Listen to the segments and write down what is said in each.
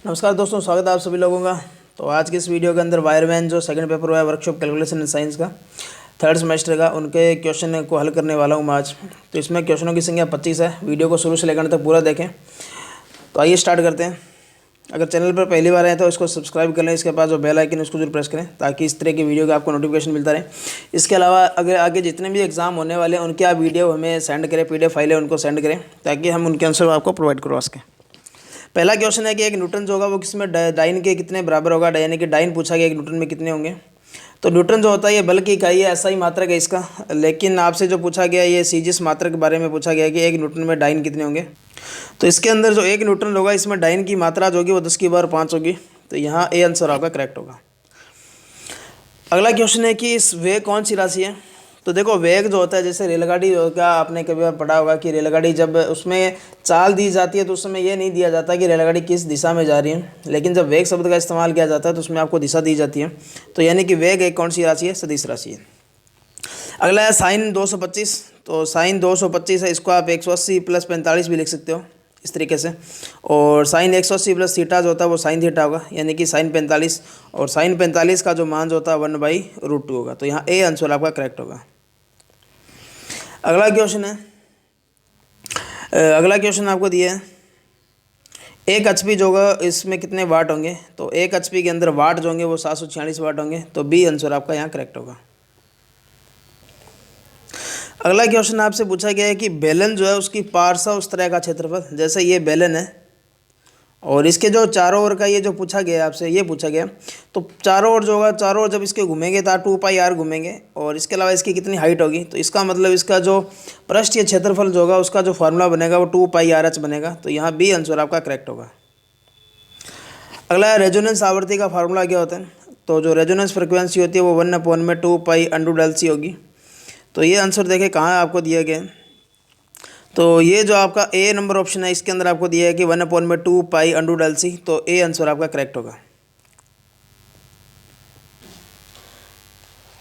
नमस्कार दोस्तों, स्वागत है आप सभी लोगों का। तो आज की इस वीडियो के अंदर वायरमैन जो सेकंड पेपर हुआ है वर्कशॉप कैलकुलेशन इन साइंस का थर्ड सेमेस्टर का, उनके क्वेश्चन को हल करने वाला हूँ मैं आज। तो इसमें क्वेश्चनों की संख्या 25 है। वीडियो को शुरू से लेकर अंत तक पूरा देखें। तो आइए स्टार्ट करते हैं। अगर चैनल पर पहली बार आए तो इसको सब्सक्राइब कर लें। इसके पास जो बेल आइकन है उसको जरूर प्रेस करें ताकि इस तरह की वीडियो का आपको नोटिफिकेशन मिलता रहे। इसके अलावा अगर आगे जितने भी एग्जाम होने वाले हैं उनके आप वीडियो हमें सेंड करें, PDF फाइलें उनको सेंड करें ताकि हम उनके आंसर आपको प्रोवाइड करवा सकें। पहला क्वेश्चन है कि एक न्यूटन जो होगा वो किसमें डाइन के कितने बराबर होगा, यानी कि डाइन पूछा गया एक न्यूटन में कितने होंगे। तो न्यूटन जो होता है ये बल की इकाई है, ऐसा ही मात्रक है इसका। लेकिन आपसे जो पूछा गया ये सीजिस मात्रक के बारे में पूछा गया कि एक न्यूटन में डाइन कितने होंगे। तो इसके अंदर जो एक न्यूटन होगा इसमें डाइन की मात्रा जो होगी वो 10 की पावर 5 होगी। तो यहाँ ए आंसर आपका करेक्ट होगा। अगला क्वेश्चन है कि इस वेग कौन सी राशि है। तो देखो वेग जो होता है, जैसे रेलगाड़ी होगा, आपने कभी बार पढ़ा होगा कि रेलगाड़ी जब उसमें चाल दी जाती है तो उस समय ये नहीं दिया जाता कि रेलगाड़ी किस दिशा में जा रही है, लेकिन जब वेग शब्द का इस्तेमाल किया जाता है तो उसमें आपको दिशा दी जाती है। तो यानी कि वेग एक कौन सी राशि है, सदिश राशि है। अगला है साइन 225। तो साइन 225 है, इसको आप 180 + 45 भी लिख सकते हो इस तरीके से। और साइन 180 + थीटा जो होता है वो साइन थीटा होगा, यानी कि साइन 45। और साइन 45 का जो मान जो होता है 1/√2 होगा। तो यहाँ ए आंसर आपका करेक्ट होगा। अगला क्वेश्चन है, अगला क्वेश्चन आपको दिया है एक HP जो होगा इसमें कितने वाट होंगे। तो एक HP के अंदर वाट जो होंगे वो 746 वाट होंगे। तो बी आंसर आपका यहाँ करेक्ट होगा। अगला क्वेश्चन आपसे पूछा गया है कि बेलन जो है उसकी पार्श्व उस तरह का क्षेत्रफल, जैसे ये बेलन है और इसके जो चारों ओर का ये जो पूछा गया आपसे, ये पूछा गया। तो चारों ओर जो होगा, चारों ओर जब इसके घूमेंगे तो 2πr घूमेंगे। और इसके अलावा इसकी कितनी हाइट होगी, तो इसका मतलब इसका जो पृष्ठीय क्षेत्रफल जो होगा उसका जो फार्मूला बनेगा वो 2πrh बनेगा। तो यहाँ बी आंसर आपका करेक्ट होगा। अगला है रेजोनेंस आवृत्ति का फार्मूला क्या होता है। तो जो रेजोनेंस फ्रिक्वेंसी होती है वो 1/2π√LC होगी। तो ये आंसर देखें कहाँ आपको दिया गया है। तो ये जो आपका ए नंबर ऑप्शन है इसके अंदर आपको दिया है कि 1/2π√LC। तो ए आंसर आपका करेक्ट होगा।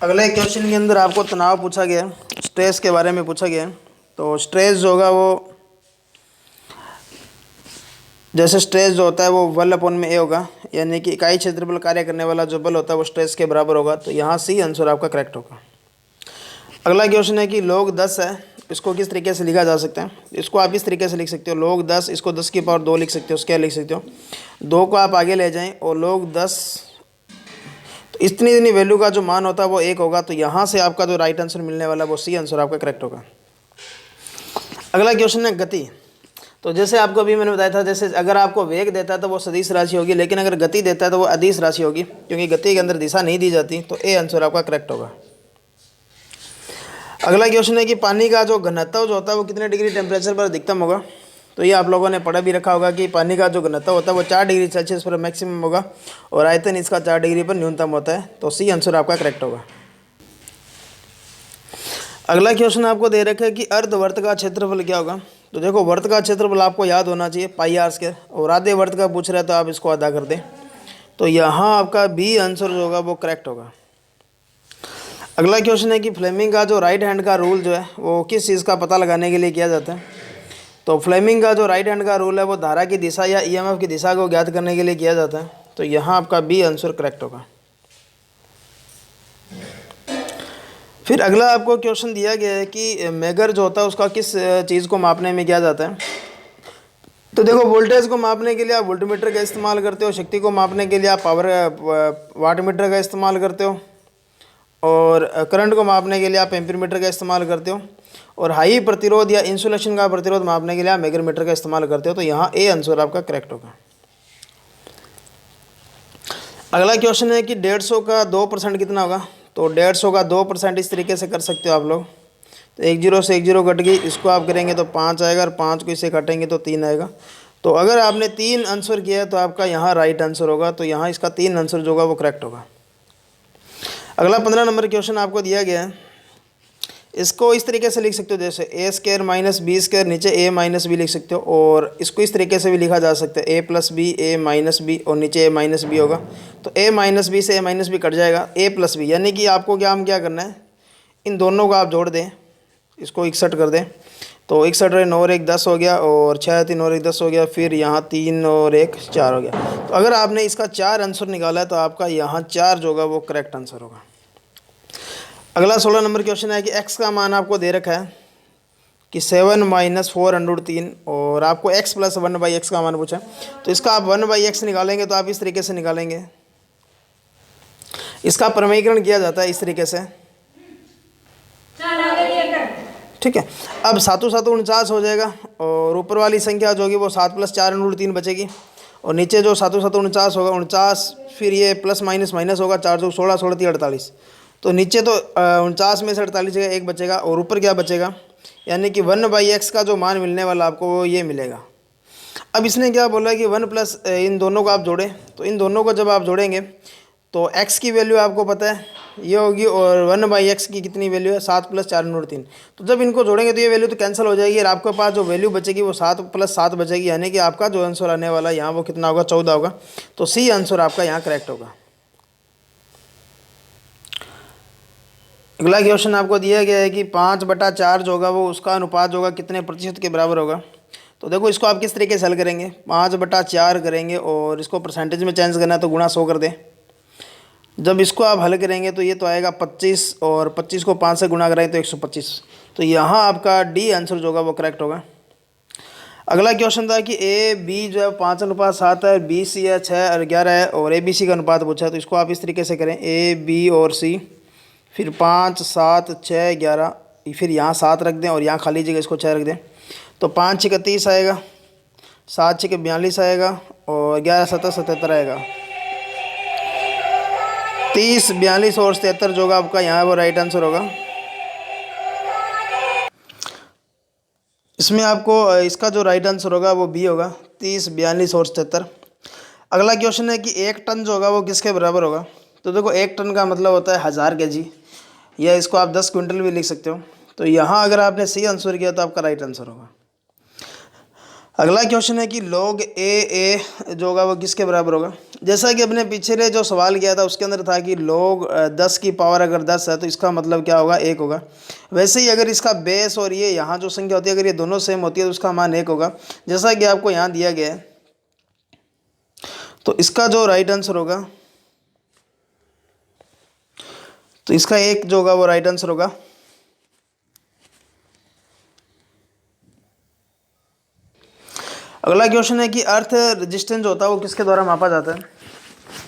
अगले क्वेश्चन के अंदर आपको तनाव पूछा गया, स्ट्रेस के बारे में पूछा गया। तो स्ट्रेस जो होगा वो, जैसे स्ट्रेस जो होता है वो 1/A होगा, यानी कि इकाई क्षेत्रफल कार्य करने वाला जो बल होता है वो स्ट्रेस के बराबर होगा। तो यहाँ सी आंसर आपका करेक्ट होगा। अगला क्वेश्चन है कि log 10 है, इसको किस तरीके से लिखा जा सकता है। इसको आप इस तरीके से लिख सकते हो log 10, इसको 10 की पावर 2 लिख सकते हो, स्क्वायर लिख सकते हो। 2 को आप आगे ले जाएं और log 10, तो इतनी वैल्यू का जो मान होता है वो 1 होगा। तो यहाँ से आपका जो राइट आंसर मिलने वाला वो सी आंसर आपका करेक्ट होगा। अगला क्वेश्चन है गति। तो जैसे आपको अभी मैंने बताया था, जैसे अगर आपको वेग देता है तो वो सदिश राशि होगी, लेकिन अगर गति देता है तो वो अदिश राशि होगी, क्योंकि गति के अंदर दिशा नहीं दी जाती। तो ए आंसर आपका करेक्ट होगा। अगला क्वेश्चन है कि पानी का जो घनत्व जो होता है वो कितने डिग्री टेम्परेचर पर अधिकतम होगा। तो ये आप लोगों ने पढ़ा भी रखा होगा कि पानी का जो घनत्व होता है वो 4 डिग्री सेल्सियस पर मैक्सिमम होगा और आयतन इसका 4 डिग्री पर न्यूनतम होता है। तो सी आंसर आपका करेक्ट होगा। अगला क्वेश्चन आपको दे रखा है कि अर्धवर्त का क्षेत्रफल क्या होगा। तो देखो वर्त का क्षेत्रफल आपको याद होना चाहिए πr², और आधे वर्त का पूछ रहा है तो आप इसको आधा कर दें। तो यहाँ आपका बी आंसर जो होगा वो करेक्ट होगा। अगला क्वेश्चन है कि फ्लेमिंग का जो राइट हैंड का रूल जो है वो किस चीज़ का पता लगाने के लिए किया जाता है। तो फ्लेमिंग का जो राइट हैंड का रूल है वो धारा की दिशा या EMF की दिशा को ज्ञात करने के लिए किया जाता है। तो यहाँ आपका बी आंसर करेक्ट होगा। फिर अगला आपको क्वेश्चन दिया गया है कि मेगर जो होता है उसका किस चीज़ को मापने में किया जाता है। तो देखो वोल्टेज को मापने के लिए आप वोल्टमीटर का इस्तेमाल करते हो, शक्ति को मापने के लिए आप वाट मीटर का इस्तेमाल करते हो, और करंट को मापने के लिए आप एम्पीयर मीटर का इस्तेमाल करते हो, और हाई प्रतिरोध या इंसुलेशन का प्रतिरोध मापने के लिए आप मेगर मीटर का इस्तेमाल करते हो। तो यहाँ ए आंसर आपका करेक्ट होगा। अगला क्वेश्चन है कि 150 का 2% कितना होगा। तो 150 का 2% इस तरीके से कर सकते हो आप लोग। तो 1 0 से 1 0 कट गई, इसको आप करेंगे तो 5 आएगा, और 5 को इसे काटेंगे तो 3 आएगा। तो अगर आपने 3 आंसर किया है तो आपका यहाँ राइट आंसर होगा। तो यहाँ इसका 3 आंसर जो होगा वो करेक्ट होगा। अगला 15 नंबर क्वेश्चन आपको दिया गया है, इसको इस तरीके से लिख सकते हो, जैसे a² - b², नीचे a - b लिख सकते हो, और इसको इस तरीके से भी लिखा जा सकता है a + b, a - b, और नीचे a - b होगा। तो a - b से a - b कट जाएगा, a + b, यानी कि आपको क्या करना है, इन दोनों को आप जोड़ दें, इसको 61 कर दें। तो 61 और 9 और 1 10 हो गया, और 6 3 और 1 10 हो गया, फिर यहाँ 3 और 1 4 हो गया। तो अगर आपने इसका 4 आंसर निकाला है तो आपका यहाँ 4 जो होगा वो करेक्ट आंसर होगा। अगला 16 नंबर क्वेश्चन है कि x का मान आपको दे रखा है कि 7 - 4√3, और आपको x + 1/x का मान पूछा है। तो इसका आप 1/x निकालेंगे तो आप इस तरीके से निकालेंगे। इसका प्रमेयीकरण किया जाता है इस तरीके से, ठीक है। अब 7 7 49 हो जाएगा, और ऊपर वाली संख्या जो होगी वो 7 + 4√3 बचेगी, और नीचे जो 7 7 49 होगा 49, फिर ये प्लस माइनस माइनस होगा, 4 2 16 16 3 48। तो नीचे तो 49 में से 48 जगह 1 बचेगा, और ऊपर क्या बचेगा, यानी कि 1/x का जो मान मिलने वाला आपको वो ये मिलेगा। अब इसने क्या बोला कि 1 प्लस इन दोनों को आप जोड़ें, तो इन दोनों को जब आप जोड़ेंगे तो x की वैल्यू आपको पता है ये होगी, और 1/x की कितनी वैल्यू है 7 + 4√3। तो जब इनको जोड़ेंगे तो ये वैल्यू तो कैंसिल हो जाएगी, और आपके पास जो वैल्यू बचेगी वो 7 + 7 बचेगी, यानी कि आपका जो आंसर आने वाला है यहाँ वो कितना होगा, 14 होगा। तो सी आंसर आपका यहाँ करेक्ट होगा। अगला क्वेश्चन आपको दिया गया है कि 5/4 जो होगा वो उसका अनुपात जो होगा कितने प्रतिशत के बराबर होगा। तो देखो इसको आप किस तरीके से हल करेंगे, 5/4 करेंगे और इसको परसेंटेज में चेंज करना है तो गुणा 100 कर दें। जब इसको आप हल करेंगे तो ये तो आएगा 25, और 25 को 5 से गुणा कराएं तो 125। तो यहाँ आपका डी आंसर जो होगा वो करेक्ट होगा। अगला क्वेश्चन था कि ए बी जो है 5:7 है, बी सी है 6 और 11 है, और ए बी सी का अनुपात पूछा है। तो इसको आप इस तरीके से करें, ए बी और सी, फिर 5 7 6 11, फिर यहाँ 7 रख दें और यहाँ खाली जगह इसको 6 रख दें। तो 5 6 30 आएगा, 7 6 42 आएगा, और 11 7 77 आएगा। 30 42 और 77 जो होगा आपका यहाँ वो राइट आंसर होगा। इसमें आपको इसका जो राइट आंसर होगा वो बी होगा, 30 42 और 77। अगला क्वेश्चन है कि 1 टन जो होगा वो किसके बराबर होगा। तो देखो 1 टन का मतलब होता है 1000 kg, या इसको आप 10 क्विंटल भी लिख सकते हो। तो यहाँ अगर आपने सी आंसर किया तो आपका राइट आंसर होगा। अगला क्वेश्चन है कि log a जो होगा वो किसके बराबर होगा। जैसा कि अपने पिछले जो सवाल किया था उसके अंदर था कि log 10 की पावर अगर 10 है तो इसका मतलब क्या होगा, 1 होगा। वैसे ही अगर इसका बेस और ये यहाँ जो संख्या होती है अगर ये दोनों सेम होती है तो उसका मान 1 होगा, जैसा कि आपको यहाँ दिया गया है। तो इसका जो राइट आंसर होगा, तो इसका 1 जो होगा वो राइट आंसर होगा। अगला क्वेश्चन है कि अर्थ रेजिस्टेंस होता है वो किसके द्वारा मापा जाता है।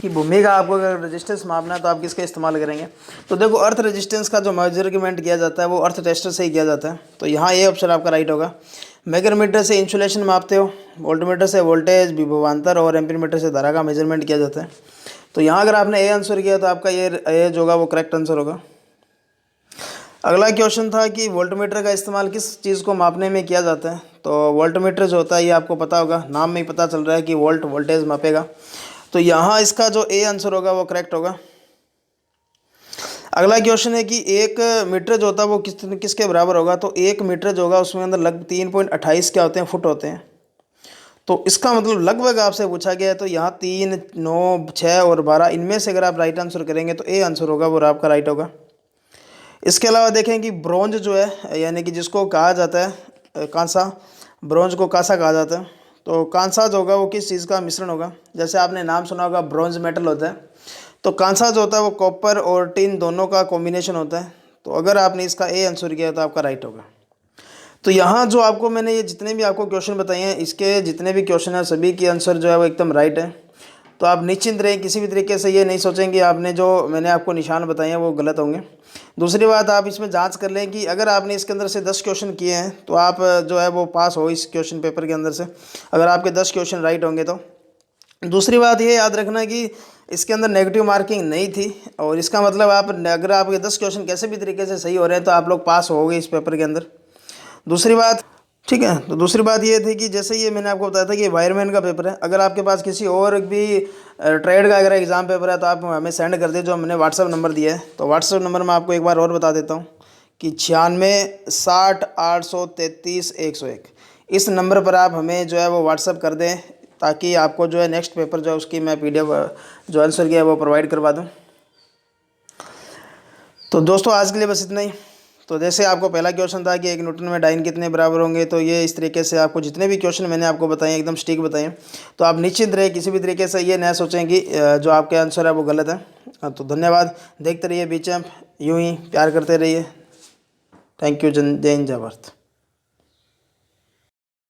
कि भूमि का आपको अगर रेजिस्टेंस मापना है तो आप किसका इस्तेमाल करेंगे। तो देखो अर्थ रेजिस्टेंस का जो मेजरमेंट किया जाता है वो अर्थ टेस्टर से ही किया जाता है। तो यहाँ ये ऑप्शन आपका राइट होगा। मैग्नेटोमीटर से इंसुलेशन मापते हो, वोल्टमीटर से वोल्टेज विभवांतर, और एम्पीमीटर से धारा का मेजरमेंट किया जाता है। तो यहाँ अगर आपने ए आंसर किया तो आपका ये जो होगा वो करेक्ट आंसर होगा। अगला क्वेश्चन था कि वोल्टमीटर का इस्तेमाल किस चीज़ को मापने में किया जाता है। तो वोल्टमीटर जो होता है ये आपको पता होगा, नाम में ही पता चल रहा है कि वोल्टेज मापेगा। तो यहाँ इसका जो ए आंसर होगा वो करेक्ट होगा। अगला क्वेश्चन है कि 1 मीटर जो होता है वो किसके बराबर होगा। तो 1 मीटर जो होगा उसमें अंदर लगभग 3.28 क्या होते हैं, फुट होते हैं। तो इसका मतलब लगभग आपसे पूछा गया है। तो यहाँ 3 9 6 और 12 इनमें से अगर आप राइट आंसर करेंगे तो ए आंसर होगा वो आपका राइट होगा। इसके अलावा देखें कि ब्रोंज जो है, यानी कि जिसको कहा जाता है कांसा, ब्रोंज को कांसा कहा जाता है। तो कांसा जो होगा वो किस चीज़ का मिश्रण होगा। जैसे आपने नाम सुना होगा ब्रोंज मेटल होता है। तो कांसा जो होता है वो कॉपर और टिन दोनों का कॉम्बिनेशन होता है। तो अगर आपने इसका ए आंसर किया तो आपका राइट होगा। तो यहाँ जो आपको मैंने ये जितने भी आपको क्वेश्चन बताए हैं इसके जितने भी क्वेश्चन हैं सभी की आंसर जो है वो एकदम राइट है। तो आप निश्चिंत रहें, किसी भी तरीके से ये नहीं सोचेंगे आपने जो मैंने आपको निशान बताए हैं वो गलत होंगे। दूसरी बात, आप इसमें जांच कर लें कि अगर आपने इसके अंदर से 10 क्वेश्चन किए हैं तो आप जो है वो पास हो इस क्वेश्चन पेपर के अंदर से, अगर आपके 10 क्वेश्चन राइट होंगे तो। दूसरी बात ये याद रखना कि इसके अंदर नेगेटिव मार्किंग नहीं थी, और इसका मतलब आप अगर आपके 10 क्वेश्चन कैसे भी तरीके से सही हो रहे हैं तो आप लोग पास हो गए इस पेपर के अंदर। दूसरी बात, ठीक है। तो दूसरी बात ये थी कि जैसे ये मैंने आपको बताया था कि वायरमैन का पेपर है, अगर आपके पास किसी और भी ट्रेड का अगर एग्ज़ाम पेपर है तो आप हमें सेंड कर दे, जो हमने व्हाट्सअप नंबर दिया है। तो व्हाट्सअप नंबर मैं आपको एक बार और बता देता हूँ कि 96 60 833 101। इस नंबर पर आप हमें जो है वो व्हाट्सअप कर दें, ताकि आपको जो है नेक्स्ट पेपर जो है उसकी मैं PDF जो आंसर किया है वो प्रोवाइड करवा दूँ। तो दोस्तों आज के लिए बस इतना ही। तो जैसे आपको पहला क्वेश्चन था कि 1 न्यूटन में डाइन कितने बराबर होंगे, तो ये इस तरीके से आपको जितने भी क्वेश्चन मैंने आपको बताए एकदम सटीक बताए, तो आप निश्चिंत रहे, किसी भी तरीके से ये ना सोचें कि जो आपके आंसर है वो गलत है। तो धन्यवाद, देखते रहिए बी चैम्प, यूँ ही प्यार करते रहिए। Thank you. जय हिंद, जय भारत।